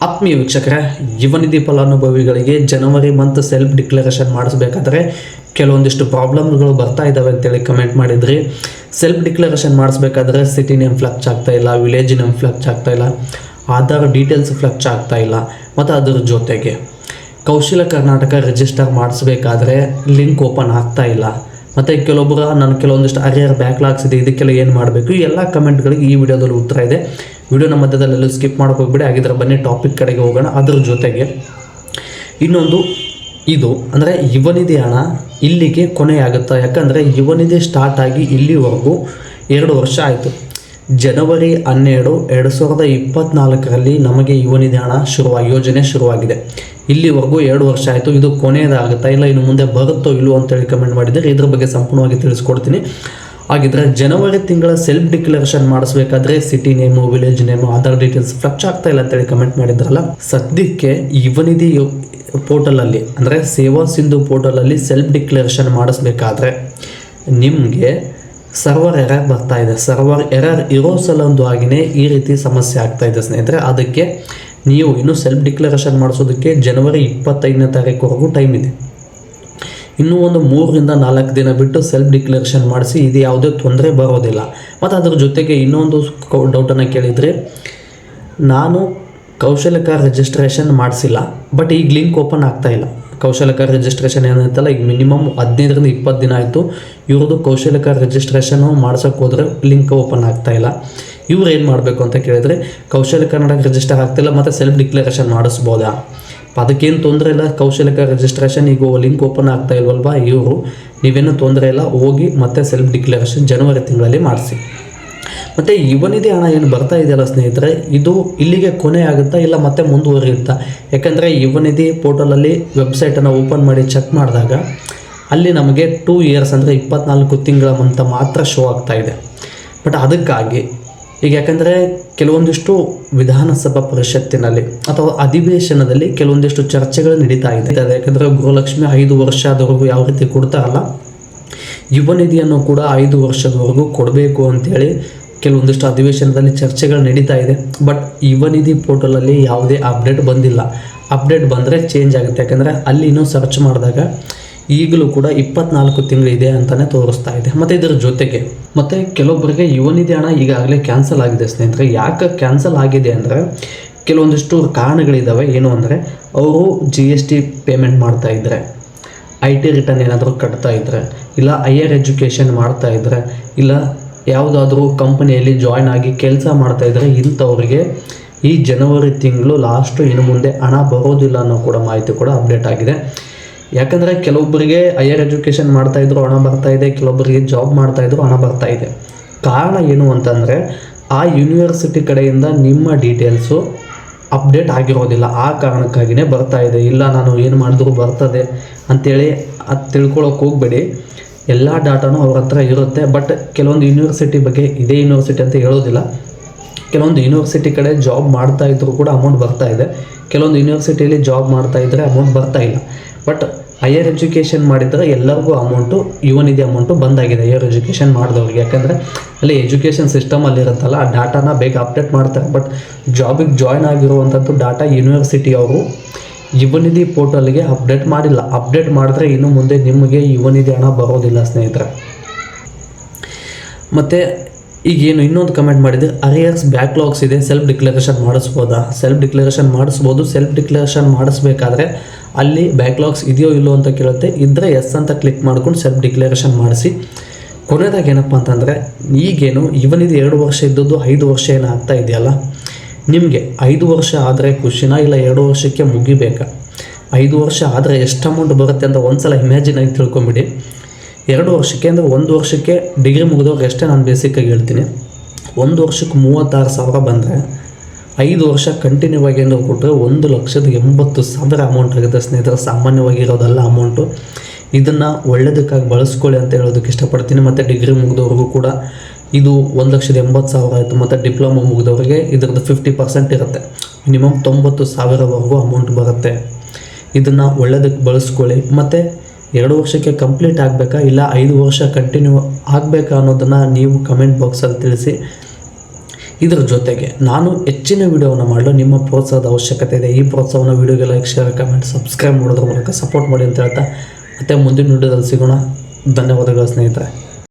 ಆತ್ಮೀಯ ವೀಕ್ಷಕರೇ, ಯುವನಿಧಿ ಫಲಾನುಭವಿಗಳಿಗೆ ಜನವರಿ ಮಂತ್ ಸೆಲ್ಫ್ ಡಿಕ್ಲರೇಷನ್ ಮಾಡಿಸ್ಬೇಕಾದ್ರೆ ಕೆಲವೊಂದಿಷ್ಟು ಪ್ರಾಬ್ಲಮ್ಗಳು ಬರ್ತಾ ಇದ್ದಾವೆ ಅಂತೇಳಿ ಕಮೆಂಟ್ ಮಾಡಿದ್ರಿ. ಸೆಲ್ಫ್ ಡಿಕ್ಲರೇಷನ್ ಮಾಡಿಸ್ಬೇಕಾದ್ರೆ ಸಿಟಿ ನೇಮ್ ಫ್ಲಕ್ಚ್ ಆಗ್ತಾ ಇಲ್ಲ, ವಿಲೇಜ್ ನೇಮ್ ಫ್ಲಕ್ಚ್ ಆಗ್ತಾ ಇಲ್ಲ, ಆಧಾರ್ ಡೀಟೇಲ್ಸ್ ಫ್ಲಕ್ಚ್ ಆಗ್ತಾ ಇಲ್ಲ, ಮತ್ತು ಅದರ ಜೊತೆಗೆ ಕೌಶಲ್ಯ ಕರ್ನಾಟಕ ರಿಜಿಸ್ಟರ್ ಮಾಡಿಸ್ಬೇಕಾದ್ರೆ ಲಿಂಕ್ ಓಪನ್ ಆಗ್ತಾ ಇಲ್ಲ, ಮತ್ತು ಕೆಲವೊಬ್ಬರು ನಾನು ಕೆಲವೊಂದಿಷ್ಟು ಅರಿಯರ್ ಬ್ಯಾಕ್ಲಾಗ್ಸ್ ಇದೆ, ಇದಕ್ಕೆಲ್ಲ ಏನು ಮಾಡಬೇಕು, ಈ ಎಲ್ಲ ಕಮೆಂಟ್ಗಳಿಗೆ ಈ ವಿಡಿಯೋದಲ್ಲಿ ಉತ್ತರ ಇದೆ. ವಿಡಿಯೋನ ಮಧ್ಯದಲ್ಲೆಲ್ಲೂ ಸ್ಕಿಪ್ ಮಾಡೋಕೆ ಹೋಗ್ಬಿಡಿ. ಹಾಗಿದ್ರೆ ಬನ್ನಿ ಟಾಪಿಕ್ ಕಡೆಗೆ ಹೋಗೋಣ. ಅದ್ರ ಜೊತೆಗೆ ಇನ್ನೊಂದು ಇದು ಅಂದರೆ ಯುವನಿಧಿ ಹಣ ಇಲ್ಲಿಗೆ ಕೊನೆಯಾಗುತ್ತಾ? ಯಾಕಂದರೆ ಯುವನಿಧಿ ಸ್ಟಾರ್ಟ್ ಆಗಿ ಇಲ್ಲಿವರೆಗೂ 2 ವರ್ಷ ಆಯಿತು. ಜನವರಿ 12, 2024ರಲ್ಲಿ ನಮಗೆ ಯುವನಿಧಿ ಹಣ ಯೋಜನೆ ಶುರುವಾಗಿದೆ. ಇಲ್ಲಿವರೆಗೂ 2 ವರ್ಷ ಆಯಿತು. ಇದು ಕೊನೆಯದಾಗುತ್ತಾ ಇಲ್ಲ ಇನ್ನು ಮುಂದೆ ಬರುತ್ತೋ ಇಲ್ಲವೋ ಅಂತೇಳಿ ಕಮೆಂಟ್ ಮಾಡಿದರೆ ಇದ್ರ ಬಗ್ಗೆ ಸಂಪೂರ್ಣವಾಗಿ ತಿಳಿಸ್ಕೊಡ್ತೀನಿ. ಹಾಗಿದ್ರೆ ಜನವರಿ ತಿಂಗಳ ಸೆಲ್ಫ್ ಡಿಕ್ಲರೇಷನ್ ಮಾಡಿಸ್ಬೇಕಾದ್ರೆ city name, village name, Aadhaar details ಫ್ಲಕ್ಚ್ ಆಗ್ತಾ ಇಲ್ಲ ಅಂತೇಳಿ ಕಮೆಂಟ್ ಮಾಡಿದ್ರಲ್ಲ, ಸದ್ಯಕ್ಕೆ ಯುವನಿಧಿ ಪೋರ್ಟಲಲ್ಲಿ ಅಂದರೆ ಸೇವಾ ಸಿಂಧು ಪೋರ್ಟಲಲ್ಲಿ ಸೆಲ್ಫ್ ಡಿಕ್ಲರೇಷನ್ ಮಾಡಿಸ್ಬೇಕಾದ್ರೆ ನಿಮಗೆ ಸರ್ವರ್ ಎರರ್ ಬರ್ತಾ ಇದೆ. ಸರ್ವರ್ ಎರರ್ ಇರೋ ಸಲುವಾಗಿಯೇ ಈ ರೀತಿ ಸಮಸ್ಯೆ ಆಗ್ತಾ ಇದೆ ಸ್ನೇಹಿತರೆ. ಅದಕ್ಕೆ ನೀವು ಇನ್ನೂ ಸೆಲ್ಫ್ ಡಿಕ್ಲರೇಷನ್ ಮಾಡಿಸೋದಕ್ಕೆ ಜನವರಿ 25ನೇ ತಾರೀಕುವರೆಗೂ ಟೈಮ್ ಇದೆ. ಇನ್ನೂ ಒಂದು 3 ರಿಂದ 4 ದಿನ ಬಿಟ್ಟು ಸೆಲ್ಫ್ ಡಿಕ್ಲರೇಷನ್ ಮಾಡಿಸಿ, ಇದು ಯಾವುದೇ ತೊಂದರೆ ಬರೋದಿಲ್ಲ. ಮತ್ತು ಅದ್ರ ಜೊತೆಗೆ ಇನ್ನೊಂದು ಡೌಟನ್ನು ಕೇಳಿದರೆ, ನಾನು ಕೌಶಲ್ಯಕರ ರಿಜಿಸ್ಟ್ರೇಷನ್ ಮಾಡಿಸಿಲ್ಲ, ಬಟ್ ಈಗ ಲಿಂಕ್ ಓಪನ್ ಆಗ್ತಾ ಇಲ್ಲ. ಕೌಶಲ್ಯಕರ ರಿಜಿಸ್ಟ್ರೇಷನ್ ಏನಂತಲ್ಲ, ಈಗ ಮಿನಿಮಮ್ 15 ರಿಂದ 20 ದಿನ ಆಯಿತು ಇವ್ರದ್ದು ಕೌಶಲ್ಯಕರ ರಿಜಿಸ್ಟ್ರೇಷನು ಮಾಡ್ಸೋಕ್ಕೆ ಹೋದರೆ ಲಿಂಕ್ ಓಪನ್ ಆಗ್ತಾ ಇಲ್ಲ. ಇವ್ರು ಏನು ಮಾಡಬೇಕು ಅಂತ ಕೇಳಿದರೆ, ಕೌಶಲ್ಯ ಕರ್ನಾಟಕ ರಿಜಿಸ್ಟರ್ ಆಗ್ತಿಲ್ಲ ಮತ್ತು ಸೆಲ್ಫ್ ಡಿಕ್ಲರೇಷನ್ ಮಾಡಿಸ್ಬೋದಾ? ಅದಕ್ಕೇನು ತೊಂದರೆ ಇಲ್ಲ. ಕೌಶಲ್ಯಕರ ರಿಜಿಸ್ಟ್ರೇಷನ್ ಈಗ ಲಿಂಕ್ ಓಪನ್ ಆಗ್ತಾ ಇಲ್ವಲ್ವಾ, ಇವರು ನೀವೇನು ತೊಂದರೆ ಇಲ್ಲ, ಹೋಗಿ ಮತ್ತೆ ಸೆಲ್ಫ್ ಡಿಕ್ಲರೇಷನ್ ಜನವರಿ ತಿಂಗಳಲ್ಲಿ ಮಾಡಿಸಿ. ಮತ್ತು ಯುವನಿಧಿ ಹಣ ಏನು ಬರ್ತಾ ಇದೆಯಲ್ಲ ಸ್ನೇಹಿತರೆ, ಇದು ಇಲ್ಲಿಗೆ ಕೊನೆ ಆಗುತ್ತಾ ಇಲ್ಲ ಮತ್ತೆ ಮುಂದುವರಿಯುತ್ತಾ? ಯಾಕಂದರೆ ಯುವನಿಧಿ ಪೋರ್ಟಲಲ್ಲಿ ವೆಬ್ಸೈಟನ್ನು ಓಪನ್ ಮಾಡಿ ಚೆಕ್ ಮಾಡಿದಾಗ ಅಲ್ಲಿ ನಮಗೆ 2 ಇಯರ್ಸ್ ಅಂದರೆ 24 ತಿಂಗಳ ಅಂತ ಮಾತ್ರ ಶೋ ಆಗ್ತಾ ಇದೆ. ಬಟ್ ಅದಕ್ಕಾಗಿ ಈಗ ಯಾಕಂದರೆ ಕೆಲವೊಂದಿಷ್ಟು ವಿಧಾನಸಭಾ ಪರಿಷತ್ತಿನಲ್ಲಿ ಅಥವಾ ಅಧಿವೇಶನದಲ್ಲಿ ಕೆಲವೊಂದಿಷ್ಟು ಚರ್ಚೆಗಳು ನಡೀತಾ ಇದೆ. ಯಾಕಂದರೆ ಗೃಹಲಕ್ಷ್ಮಿ 5 ವರ್ಷದವರೆಗೂ ಯಾವ ರೀತಿ ಕೊಡ್ತಾರಲ್ಲ, ಯುವನಿಧಿಯನ್ನು ಕೂಡ 5 ವರ್ಷದವರೆಗೂ ಕೊಡಬೇಕು ಅಂತೇಳಿ ಕೆಲವೊಂದಿಷ್ಟು ಅಧಿವೇಶನದಲ್ಲಿ ಚರ್ಚೆಗಳು ನಡೀತಾ ಇದೆ. ಬಟ್ ಯುವನಿಧಿ ಪೋರ್ಟಲಲ್ಲಿ ಯಾವುದೇ ಅಪ್ಡೇಟ್ ಬಂದಿಲ್ಲ. ಅಪ್ಡೇಟ್ ಬಂದರೆ ಚೇಂಜ್ ಆಗುತ್ತೆ. ಯಾಕಂದರೆ ಅಲ್ಲಿ ಇನ್ನೂ ಸರ್ಚ್ ಮಾಡಿದಾಗ ಈಗಲೂ ಕೂಡ 24 ತಿಂಗಳಿದೆ ಅಂತಲೇ ತೋರಿಸ್ತಾ ಇದೆ. ಮತ್ತು ಇದರ ಜೊತೆಗೆ ಮತ್ತು ಕೆಲವೊಬ್ಬರಿಗೆ ಯುವನಿಧಿ ಹಣ ಈಗಾಗಲೇ ಕ್ಯಾನ್ಸಲ್ ಆಗಿದೆ ಸ್ನೇಹಿತರೆ. ಯಾಕೆ ಕ್ಯಾನ್ಸಲ್ ಆಗಿದೆ ಅಂದರೆ ಕೆಲವೊಂದಿಷ್ಟು ಕಾರಣಗಳಿದ್ದಾವೆ. ಏನು ಅಂದರೆ ಅವರು GST ಪೇಮೆಂಟ್ ಮಾಡ್ತಾ ಇದ್ದರೆ, IT ರಿಟರ್ನ್ ಏನಾದರೂ ಕಟ್ತಾ ಇದ್ದರೆ, ಇಲ್ಲ ಹೈಯರ್ ಎಜುಕೇಷನ್ ಮಾಡ್ತಾ ಇದ್ದರೆ, ಇಲ್ಲ ಯಾವುದಾದ್ರೂ ಕಂಪನಿಯಲ್ಲಿ ಜಾಯ್ನ್ ಆಗಿ ಕೆಲಸ ಮಾಡ್ತಾಯಿದ್ರೆ ಇಂಥವ್ರಿಗೆ ಈ ಜನವರಿ ತಿಂಗಳು ಲಾಸ್ಟು ಇನ್ನು ಮುಂದೆ ಹಣ ಬರೋದಿಲ್ಲ ಅನ್ನೋ ಕೂಡ ಮಾಹಿತಿ ಕೂಡ ಅಪ್ಡೇಟ್ ಆಗಿದೆ. ಯಾಕಂದರೆ ಕೆಲವೊಬ್ಬರಿಗೆ ಹೈಯರ್ ಎಜುಕೇಷನ್ ಮಾಡ್ತಾಯಿದ್ರು ಹಣ ಬರ್ತಾಯಿದೆ, ಕೆಲವೊಬ್ಬರಿಗೆ ಜಾಬ್ ಮಾಡ್ತಾಯಿದ್ರು ಹಣ ಬರ್ತಾಯಿದೆ. ಕಾರಣ ಏನು ಅಂತಂದರೆ ಆ ಯೂನಿವರ್ಸಿಟಿ ಕಡೆಯಿಂದ ನಿಮ್ಮ ಡೀಟೇಲ್ಸು ಅಪ್ಡೇಟ್ ಆಗಿರೋದಿಲ್ಲ. ಆ ಕಾರಣಕ್ಕಾಗಿಯೇ ಬರ್ತಾಯಿದೆ. ಇಲ್ಲ ನಾನು ಏನು ಮಾಡಿದ್ರು ಬರ್ತದೆ ಅಂಥೇಳಿ ಅದು ತಿಳ್ಕೊಳ್ಳೋಕೆ ಹೋಗಬೇಡಿ. ಎಲ್ಲ ಡಾಟಾನು ಅವ್ರ ಹತ್ರ ಇರುತ್ತೆ. ಬಟ್ ಕೆಲವೊಂದು ಯೂನಿವರ್ಸಿಟಿ ಬಗ್ಗೆ ಇದೇ ಯೂನಿವರ್ಸಿಟಿ ಅಂತ ಹೇಳೋದಿಲ್ಲ. ಕೆಲವೊಂದು ಯೂನಿವರ್ಸಿಟಿ ಕಡೆ ಜಾಬ್ ಮಾಡ್ತಾ ಇದ್ದರೂ ಕೂಡ ಅಮೌಂಟ್ ಬರ್ತಾ ಇದೆ, ಕೆಲವೊಂದು ಯೂನಿವರ್ಸಿಟಿಯಲ್ಲಿ ಜಾಬ್ ಮಾಡ್ತಾ ಇದ್ದರೆ ಅಮೌಂಟ್ ಬರ್ತಾ ಇಲ್ಲ. ಬಟ್ ಹೈಯರ್ ಎಜುಕೇಷನ್ ಮಾಡಿದರೆ ಎಲ್ಲರಿಗೂ ಅಮೌಂಟು ಯುವನಿಧಿ ಅಮೌಂಟು ಬಂದಾಗಿದೆ, ಹೈಯರ್ ಎಜುಕೇಷನ್ ಮಾಡಿದವ್ರಿಗೆ. ಯಾಕಂದರೆ ಅಲ್ಲಿ ಎಜುಕೇಷನ್ ಸಿಸ್ಟಮಲ್ಲಿ ಇರುತ್ತಲ್ಲ, ಆ ಡಾಟಾನ ಬೇಗ ಅಪ್ಡೇಟ್ ಮಾಡ್ತಾರೆ. ಬಟ್ ಜಾಬಿಗೆ ಜಾಯ್ನ್ ಆಗಿರುವಂಥದ್ದು ಡಾಟಾ ಯೂನಿವರ್ಸಿಟಿ ಅವರು ಯುವನಿಧಿ ಪೋರ್ಟಲ್ಗೆ ಅಪ್ಡೇಟ್ ಮಾಡಿಲ್ಲ. ಅಪ್ಡೇಟ್ ಮಾಡಿದ್ರೆ ಇನ್ನು ಮುಂದೆ ನಿಮಗೆ ಯುವನಿಧಿ ಹಣ ಬರೋದಿಲ್ಲ ಸ್ನೇಹಿತರೆ. ಮತ್ತು ಈಗೇನು ಇನ್ನೊಂದು ಕಮೆಂಟ್ ಮಾಡಿದೆ, ಅರಿಯರ್ಸ್ ಬ್ಯಾಕ್ಲಾಗ್ಸ್ ಇದೆ, ಸೆಲ್ಫ್ ಡಿಕ್ಲರೇಷನ್ ಮಾಡಿಸ್ಬೋದಾ? ಸೆಲ್ಫ್ ಡಿಕ್ಲರೇಷನ್ ಮಾಡಿಸ್ಬೋದು. ಸೆಲ್ಫ್ ಡಿಕ್ಲರೇಷನ್ ಮಾಡಿಸ್ಬೇಕಾದ್ರೆ ಅಲ್ಲಿ ಬ್ಯಾಕ್ಲಾಗ್ಸ್ ಇದೆಯೋ ಇಲ್ಲೋ ಅಂತ ಕೇಳುತ್ತೆ. ಇದ್ದರೆ ಎಸ್ ಅಂತ ಕ್ಲಿಕ್ ಮಾಡ್ಕೊಂಡು ಸೆಲ್ಫ್ ಡಿಕ್ಲರೇಷನ್ ಮಾಡಿಸಿ. ಕೊನೆಯದಾಗಿ ಏನಪ್ಪ ಅಂತಂದರೆ, ಈಗೇನು ಯುವನಿಧಿ 2 ವರ್ಷ ಇದ್ದದ್ದು 5 ವರ್ಷ ಏನು ಆಗ್ತಾ ಇದೆಯಲ್ಲ, ನಿಮಗೆ 5 ವರ್ಷ ಆದರೆ ಖುಷಿನ ಇಲ್ಲ 2 ವರ್ಷಕ್ಕೆ ಮುಗಿಬೇಕಾ? 5 ವರ್ಷ ಆದರೆ ಎಷ್ಟು ಅಮೌಂಟ್ ಬರುತ್ತೆ ಅಂತ ಒಂದು ಸಲ ಇಮ್ಯಾಜಿನ್ ಆಗಿ ತಿಳ್ಕೊಂಬಿಡಿ. 2 ವರ್ಷಕ್ಕೆ ಅಂದರೆ 1 ವರ್ಷಕ್ಕೆ ಡಿಗ್ರಿ ಮುಗಿದವ್ರಿಗೆ ಅಷ್ಟೇ ನಾನು ಬೇಸಿಕ್ಕಾಗಿ ಹೇಳ್ತೀನಿ. 1 ವರ್ಷಕ್ಕೆ 36,000 ಬಂದರೆ 5 ವರ್ಷ ಕಂಟಿನ್ಯೂ ಆಗಿ ಏನಾದ್ರು ಕೊಟ್ಟರೆ 1,80,000 ಅಮೌಂಟ್ ಆಗುತ್ತೆ ಸ್ನೇಹಿತರೆ. ಸಾಮಾನ್ಯವಾಗಿ ಇರೋದಲ್ಲ ಅಮೌಂಟು. ಇದನ್ನು ಒಳ್ಳೆಯದಕ್ಕಾಗಿ ಬಳಸ್ಕೊಳ್ಳಿ ಅಂತ ಹೇಳೋದಕ್ಕೆ ಇಷ್ಟಪಡ್ತೀನಿ. ಮತ್ತು ಡಿಗ್ರಿ ಮುಗಿದವ್ರಿಗೂ ಕೂಡ ಇದು 1,80,000 ಆಯಿತು. ಮತ್ತು ಡಿಪ್ಲೊಮಾ ಮುಗಿದವರಿಗೆ ಇದರದ್ದು 50% ಇರುತ್ತೆ. ಮಿನಿಮಮ್ 90,000ವರೆಗೂ ಅಮೌಂಟ್ ಬರುತ್ತೆ. ಇದನ್ನು ಒಳ್ಳೆಯದಕ್ಕೆ ಬಳಸ್ಕೊಳ್ಳಿ. ಮತ್ತು 2 ವರ್ಷಕ್ಕೆ ಕಂಪ್ಲೀಟ್ ಆಗಬೇಕಾ ಇಲ್ಲ 5 ವರ್ಷ ಕಂಟಿನ್ಯೂ ಆಗಬೇಕಾ ಅನ್ನೋದನ್ನು ನೀವು ಕಮೆಂಟ್ ಬಾಕ್ಸಲ್ಲಿ ತಿಳಿಸಿ. ಇದರ ಜೊತೆಗೆ ನಾನು ಹೆಚ್ಚಿನ ವಿಡಿಯೋವನ್ನು ಮಾಡಲು ನಿಮ್ಮ ಪ್ರೋತ್ಸಾಹದ ಅವಶ್ಯಕತೆ ಇದೆ. ಈ ಪ್ರೋತ್ಸಾಹವನ್ನು ವಿಡಿಯೋಗೆ ಲೈಕ್, ಶೇರ್, ಕಮೆಂಟ್, ಸಬ್ಸ್ಕ್ರೈಬ್ ಮಾಡೋದ್ರ ಮೂಲಕ ಸಪೋರ್ಟ್ ಮಾಡಿ ಅಂತ ಹೇಳ್ತಾ ಮತ್ತೆ ಮುಂದಿನ ವಿಡಿಯೋದಲ್ಲಿ ಸಿಗೋಣ. ಧನ್ಯವಾದಗಳು ಸ್ನೇಹಿತರೆ.